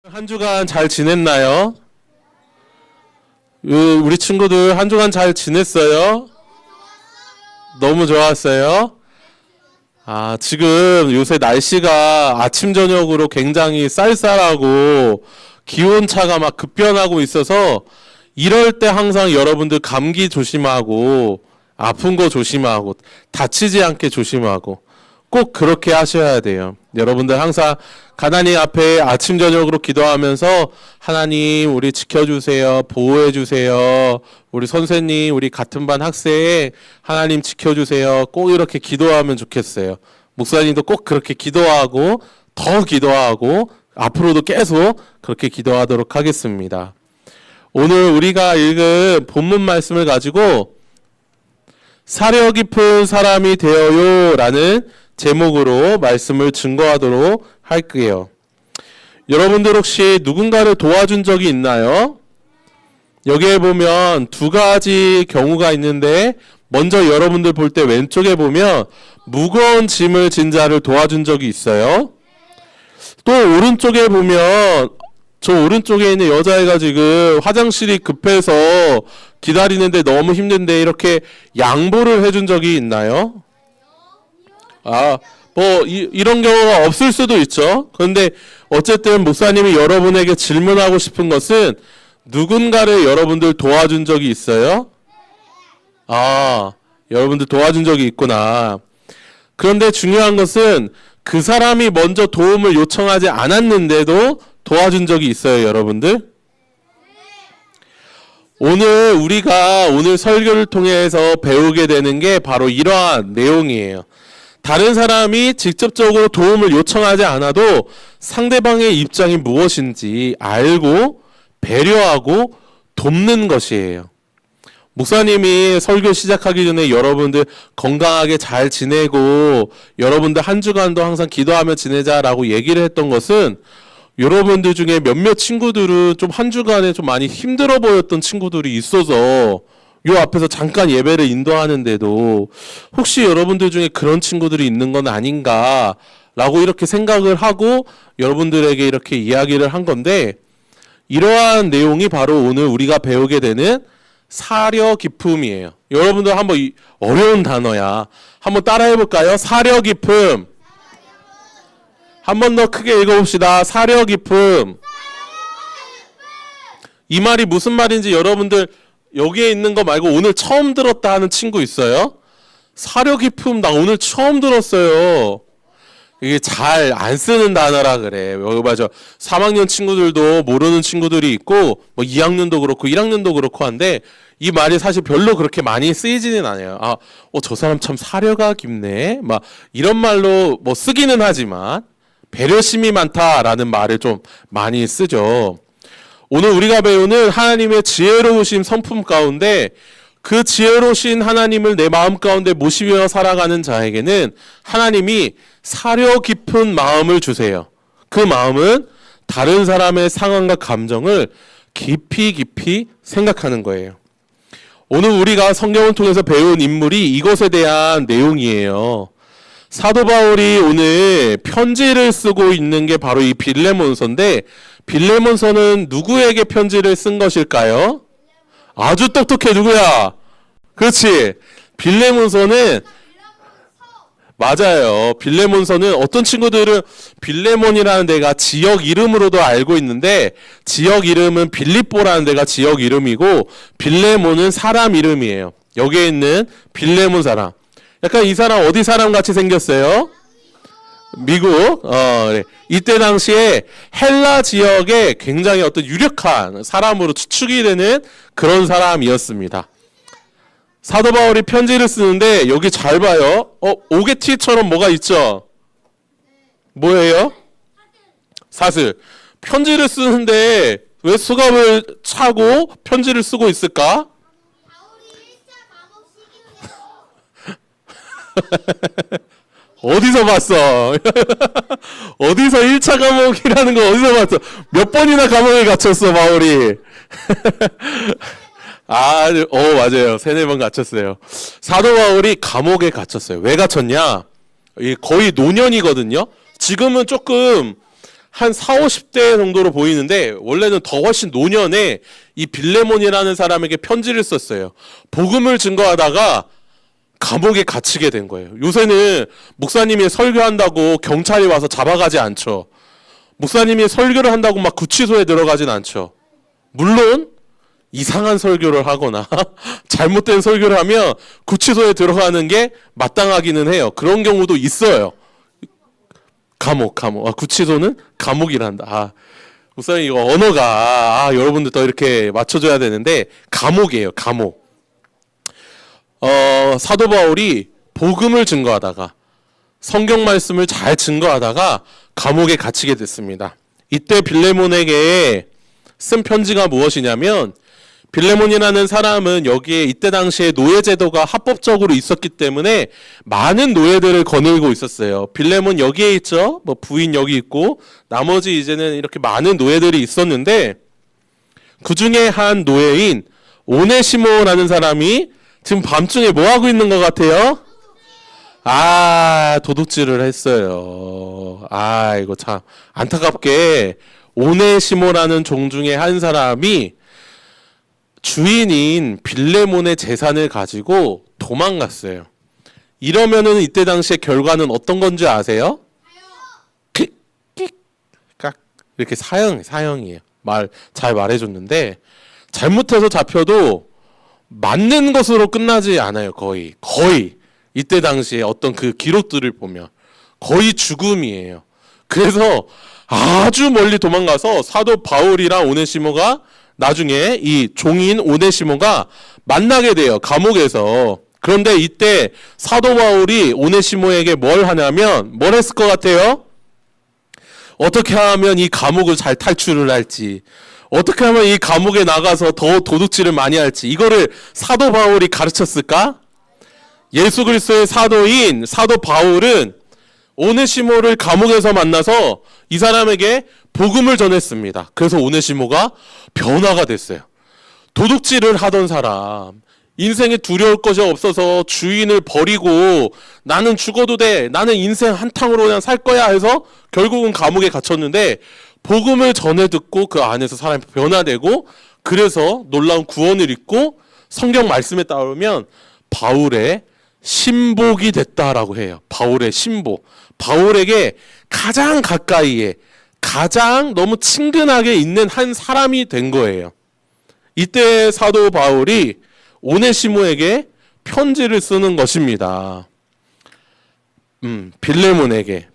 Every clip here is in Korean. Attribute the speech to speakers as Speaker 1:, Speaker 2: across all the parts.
Speaker 1: 한 주간 잘 지냈나요? 우리 친구들 한 주간 잘 지냈어요? 너무 좋았어요? 지금 요새 날씨가 아침 저녁으로 굉장히 쌀쌀하고 기온차가 막 급변하고 있어서 이럴 때 항상 여러분들 감기 조심하고 아픈 거 조심하고 다치지 않게 조심하고 꼭 그렇게 하셔야 돼요. 여러분들 항상 하나님 앞에 아침 저녁으로 기도하면서 하나님 우리 지켜주세요, 보호해주세요, 우리 선생님, 우리 같은 반 학생 하나님 지켜주세요, 꼭 이렇게 기도하면 좋겠어요. 목사님도 꼭 그렇게 기도하고 더 기도하고 앞으로도 계속 그렇게 기도하도록 하겠습니다. 오늘 우리가 읽은 본문 말씀을 가지고 사려 깊은 사람이 되어요 라는 제목으로 말씀을 증거하도록 할게요. 여러분들 혹시 누군가를 도와준 적이 있나요? 여기에 보면 두 가지 경우가 있는데 먼저 여러분들 볼 때 왼쪽에 보면 무거운 짐을 진 자를 도와준 적이 있어요. 또 오른쪽에 보면 저 오른쪽에 있는 여자애가 지금 화장실이 급해서 기다리는데 너무 힘든데 이렇게 양보를 해준 적이 있나요? 이런 경우가 없을 수도 있죠. 그런데 어쨌든 목사님이 여러분에게 질문하고 싶은 것은 누군가를 여러분들 도와준 적이 있어요? 여러분들 도와준 적이 있구나. 그런데 중요한 것은 그 사람이 먼저 도움을 요청하지 않았는데도 도와준 적이 있어요, 여러분들? 오늘 설교를 통해서 배우게 되는 게 바로 이러한 내용이에요. 다른 사람이 직접적으로 도움을 요청하지 않아도 상대방의 입장이 무엇인지 알고 배려하고 돕는 것이에요. 목사님이 설교 시작하기 전에 여러분들 건강하게 잘 지내고 여러분들 한 주간도 항상 기도하며 지내자라고 얘기를 했던 것은 여러분들 중에 몇몇 친구들은 좀 한 주간에 좀 많이 힘들어 보였던 친구들이 있어서 요 앞에서 잠깐 예배를 인도하는데도 혹시 여러분들 중에 그런 친구들이 있는 건 아닌가라고 이렇게 생각을 하고 여러분들에게 이렇게 이야기를 한 건데, 이러한 내용이 바로 오늘 우리가 배우게 되는 사려 깊음이에요. 여러분들 한번 어려운 단어야. 한번 따라해 볼까요? 사려 깊음. 한 번 더 크게 읽어봅시다. 사려 깊음. 이 말이 무슨 말인지 여러분들 여기에 있는 거 말고 오늘 처음 들었다 하는 친구 있어요? 사려 깊음 나 오늘 처음 들었어요. 이게 잘 안 쓰는 단어라 그래. 여기 맞아. 3학년 친구들도 모르는 친구들이 있고 뭐 2학년도 그렇고 1학년도 그렇고 한데 이 말이 사실 별로 그렇게 많이 쓰이지는 않아요. 저 사람 참 사려가 깊네. 막 이런 말로 뭐 쓰기는 하지만 배려심이 많다라는 말을 좀 많이 쓰죠. 오늘 우리가 배우는 하나님의 지혜로우신 성품 가운데 그 지혜로우신 하나님을 내 마음 가운데 모시며 살아가는 자에게는 하나님이 사려 깊은 마음을 주세요. 그 마음은 다른 사람의 상황과 감정을 깊이 생각하는 거예요. 오늘 우리가 성경을 통해서 배운 인물이 이것에 대한 내용이에요. 사도 바울이 오늘 편지를 쓰고 있는 게 바로 이 빌레몬서인데, 빌레몬서는 누구에게 편지를 쓴 것일까요? 아주 똑똑해. 누구야? 그렇지. 빌레몬서는 맞아요. 빌레몬서는 어떤 친구들은 빌레몬이라는 데가 지역 이름으로도 알고 있는데, 지역 이름은 빌립보라는 데가 지역 이름이고 빌레몬은 사람 이름이에요. 여기에 있는 빌레몬 사람. 약간 이 사람 어디 사람 같이 생겼어요? 미국. 그래. 이때 당시에 헬라 지역에 굉장히 어떤 유력한 사람으로 추측이 되는 그런 사람이었습니다. 사도 바울이 편지를 쓰는데 여기 잘 봐요. 오게티처럼 뭐가 있죠? 뭐예요? 사슬. 편지를 쓰는데 왜 수갑을 차고 편지를 쓰고 있을까? 어디서 봤어? 어디서 1차 감옥이라는 거 어디서 봤어? 몇 번이나 감옥에 갇혔어, 바울이. 맞아요. 3-4번 갇혔어요. 사도 바울이 감옥에 갇혔어요. 왜 갇혔냐? 거의 노년이거든요. 지금은 조금 한 4, 50대 정도로 보이는데 원래는 더 훨씬 노년에 이 빌레몬이라는 사람에게 편지를 썼어요. 복음을 증거하다가 감옥에 갇히게 된 거예요. 요새는 목사님이 설교한다고 경찰이 와서 잡아가지 않죠. 목사님이 설교를 한다고 막 구치소에 들어가진 않죠. 물론 이상한 설교를 하거나 잘못된 설교를 하면 구치소에 들어가는 게 마땅하기는 해요. 그런 경우도 있어요. 감옥. 구치소는 감옥이란다. 목사님 이거 언어가 여러분들 더 이렇게 맞춰줘야 되는데 감옥이에요. 감옥. 사도 바울이 복음을 증거하다가 성경 말씀을 잘 증거하다가 감옥에 갇히게 됐습니다. 이때 빌레몬에게 쓴 편지가 무엇이냐면, 빌레몬이라는 사람은 여기에 이때 당시에 노예제도가 합법적으로 있었기 때문에 많은 노예들을 거느리고 있었어요. 빌레몬 여기에 있죠. 뭐 부인 여기 있고 나머지 이제는 이렇게 많은 노예들이 있었는데, 그 중에 한 노예인 오네시모라는 사람이 지금 밤중에 뭐 하고 있는 것 같아요? 도둑질을 했어요. 이거 참 안타깝게 오네시모라는 종 중에 한 사람이 주인인 빌레몬의 재산을 가지고 도망갔어요. 이러면은 이때 당시의 결과는 어떤 건지 아세요? 이렇게 사형이에요. 잘 말해줬는데 잘못해서 잡혀도 맞는 것으로 끝나지 않아요. 거의 이때 당시에 어떤 그 기록들을 보면 거의 죽음이에요. 그래서 아주 멀리 도망가서 사도 바울이랑 오네시모가 나중에 이 종인 오네시모가 만나게 돼요. 감옥에서. 그런데 이때 사도 바울이 오네시모에게 뭘 하냐면 뭘 했을 것 같아요? 어떻게 하면 이 감옥을 잘 탈출을 할지, 어떻게 하면 이 감옥에 나가서 더 도둑질을 많이 할지, 이거를 사도 바울이 가르쳤을까? 예수 그리스도의 사도인 사도 바울은 오네시모를 감옥에서 만나서 이 사람에게 복음을 전했습니다. 그래서 오네시모가 변화가 됐어요. 도둑질을 하던 사람, 인생에 두려울 것이 없어서 주인을 버리고 나는 죽어도 돼, 나는 인생 한탕으로 그냥 살 거야 해서 결국은 감옥에 갇혔는데, 복음을 전해 듣고 그 안에서 사람이 변화되고, 그래서 놀라운 구원을 입고 성경 말씀에 따르면 바울의 신복이 됐다라고 해요. 바울의 신복. 바울에게 가장 가까이에, 가장 너무 친근하게 있는 한 사람이 된 거예요. 이때 사도 바울이 오네시모에게 편지를 쓰는 것입니다. 빌레몬에게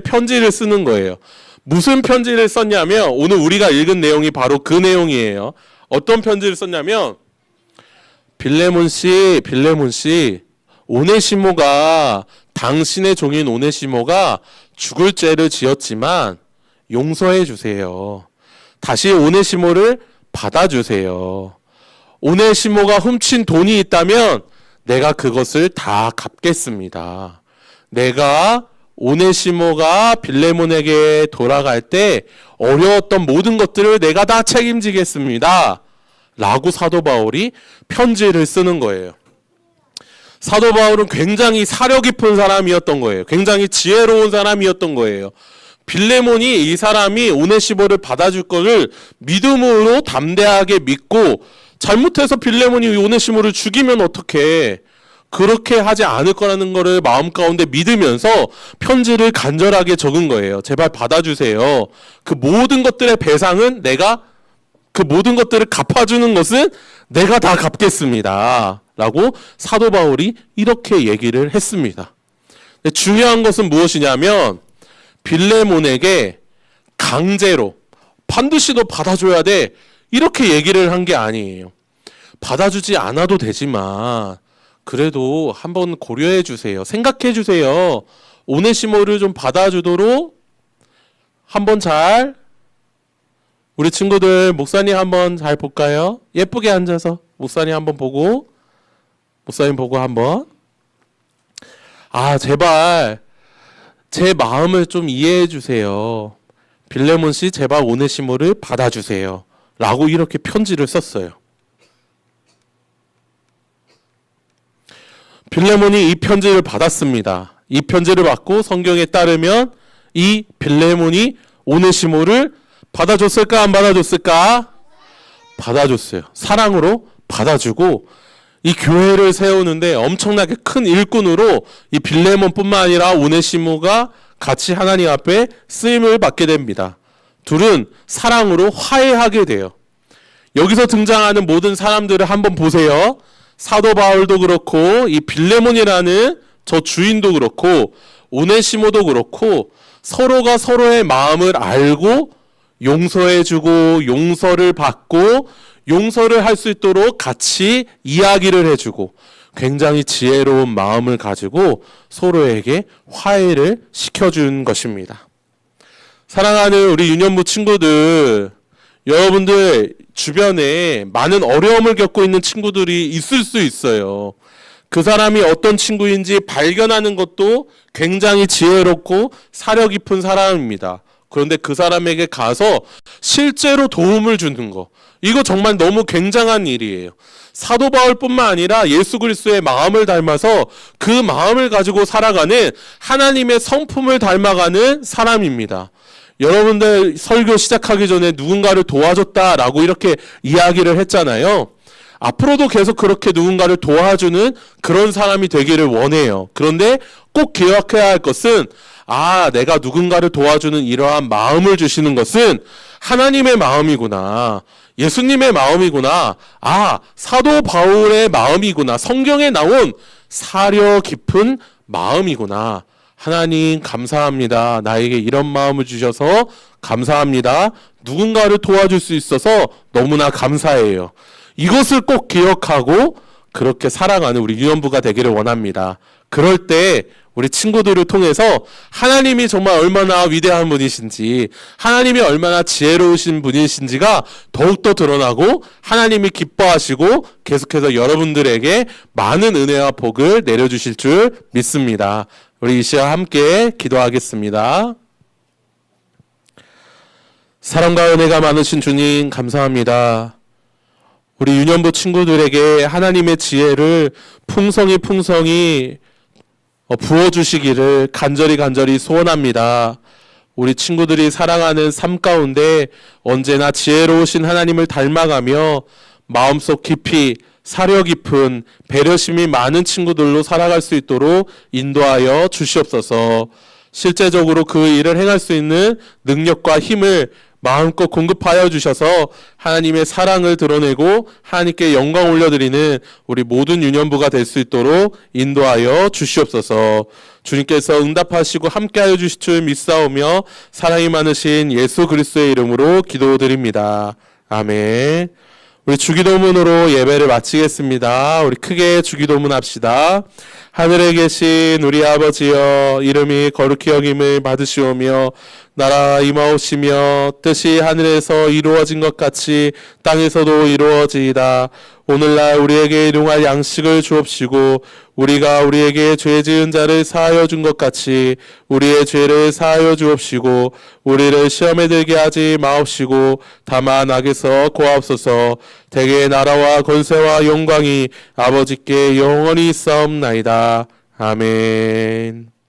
Speaker 1: 편지를 쓰는 거예요. 무슨 편지를 썼냐면, 오늘 우리가 읽은 내용이 바로 그 내용이에요. 어떤 편지를 썼냐면, 빌레몬 씨, 오네시모가, 당신의 종인 오네시모가 죽을 죄를 지었지만 용서해 주세요. 다시 오네시모를 받아주세요. 오네시모가 훔친 돈이 있다면 내가 그것을 다 갚겠습니다. 내가 오네시모가 빌레몬에게 돌아갈 때 어려웠던 모든 것들을 내가 다 책임지겠습니다. 라고 사도 바울이 편지를 쓰는 거예요. 사도 바울은 굉장히 사려 깊은 사람이었던 거예요. 굉장히 지혜로운 사람이었던 거예요. 빌레몬이 이 사람이 오네시모를 받아줄 것을 믿음으로 담대하게 믿고, 잘못해서 빌레몬이 오네시모를 죽이면 어떡해, 그렇게 하지 않을 거라는 거를 마음 가운데 믿으면서 편지를 간절하게 적은 거예요. 제발 받아주세요. 그 모든 것들의 배상은 그 모든 것들을 갚아주는 것은 내가 다 갚겠습니다. 라고 사도 바울이 이렇게 얘기를 했습니다. 중요한 것은 무엇이냐면, 빌레몬에게 강제로 반드시 너 받아줘야 돼, 이렇게 얘기를 한 게 아니에요. 받아주지 않아도 되지만 그래도 한번 고려해 주세요. 생각해 주세요. 오네시모를 좀 받아주도록 한번 우리 친구들 목사님 한번 잘 볼까요? 예쁘게 앉아서 목사님 한번 보고, 목사님 보고 한번, 제발 제 마음을 좀 이해해 주세요. 빌레몬 씨, 제발 오네시모를 받아주세요. 라고 이렇게 편지를 썼어요. 빌레몬이 이 편지를 받았습니다. 이 편지를 받고 성경에 따르면 이 빌레몬이 오네시모를 받아줬을까 안 받아줬을까? 받아줬어요. 사랑으로 받아주고 이 교회를 세우는데 엄청나게 큰 일꾼으로 이 빌레몬뿐만 아니라 오네시모가 같이 하나님 앞에 쓰임을 받게 됩니다. 둘은 사랑으로 화해하게 돼요. 여기서 등장하는 모든 사람들을 한번 보세요. 사도 바울도 그렇고 이 빌레몬이라는 저 주인도 그렇고 오네시모도 그렇고 서로가 서로의 마음을 알고 용서해주고 용서를 받고 용서를 할 수 있도록 같이 이야기를 해주고 굉장히 지혜로운 마음을 가지고 서로에게 화해를 시켜준 것입니다. 사랑하는 우리 유년부 친구들, 여러분들 주변에 많은 어려움을 겪고 있는 친구들이 있을 수 있어요. 그 사람이 어떤 친구인지 발견하는 것도 굉장히 지혜롭고 사려 깊은 사람입니다. 그런데 그 사람에게 가서 실제로 도움을 주는 거, 이거 정말 너무 굉장한 일이에요. 사도 바울뿐만 아니라 예수 그리스도의 마음을 닮아서 그 마음을 가지고 살아가는 하나님의 성품을 닮아가는 사람입니다. 여러분들 설교 시작하기 전에 누군가를 도와줬다라고 이렇게 이야기를 했잖아요. 앞으로도 계속 그렇게 누군가를 도와주는 그런 사람이 되기를 원해요. 그런데 꼭 기억해야 할 것은 내가 누군가를 도와주는 이러한 마음을 주시는 것은 하나님의 마음이구나. 예수님의 마음이구나. 사도 바울의 마음이구나. 성경에 나온 사려 깊은 마음이구나. 하나님 감사합니다. 나에게 이런 마음을 주셔서 감사합니다. 누군가를 도와줄 수 있어서 너무나 감사해요. 이것을 꼭 기억하고 그렇게 살아가는 우리 유년부가 되기를 원합니다. 그럴 때 우리 친구들을 통해서 하나님이 정말 얼마나 위대한 분이신지, 하나님이 얼마나 지혜로우신 분이신지가 더욱더 드러나고 하나님이 기뻐하시고 계속해서 여러분들에게 많은 은혜와 복을 내려주실 줄 믿습니다. 우리 이 시간 함께 기도하겠습니다. 사랑과 은혜가 많으신 주님 감사합니다. 우리 유년부 친구들에게 하나님의 지혜를 풍성히 부어주시기를 간절히 소원합니다. 우리 친구들이 살아가는 삶 가운데 언제나 지혜로우신 하나님을 닮아가며 마음속 깊이 사려 깊은 배려심이 많은 친구들로 살아갈 수 있도록 인도하여 주시옵소서. 실제적으로 그 일을 행할 수 있는 능력과 힘을 마음껏 공급하여 주셔서 하나님의 사랑을 드러내고 하나님께 영광 올려드리는 우리 모든 유년부가 될 수 있도록 인도하여 주시옵소서. 주님께서 응답하시고 함께하여 주실 줄 믿사오며 사랑이 많으신 예수 그리스도의 이름으로 기도드립니다. 아멘. 우리 주기도문으로 예배를 마치겠습니다. 우리 크게 주기도문 합시다. 하늘에 계신 우리 아버지여, 이름이 거룩히 여김을 받으시오며 나라 임하오시며 뜻이 하늘에서 이루어진 것 같이 땅에서도 이루어지이다. 오늘날 우리에게 일용할 양식을 주옵시고 우리가 우리에게 죄 지은 자를 사하여 준 것 같이 우리의 죄를 사하여 주옵시고 우리를 시험에 들게 하지 마옵시고 다만 악에서 구하옵소서. 대개 나라와 권세와 영광이 아버지께 영원히 있사옵나이다. 아멘.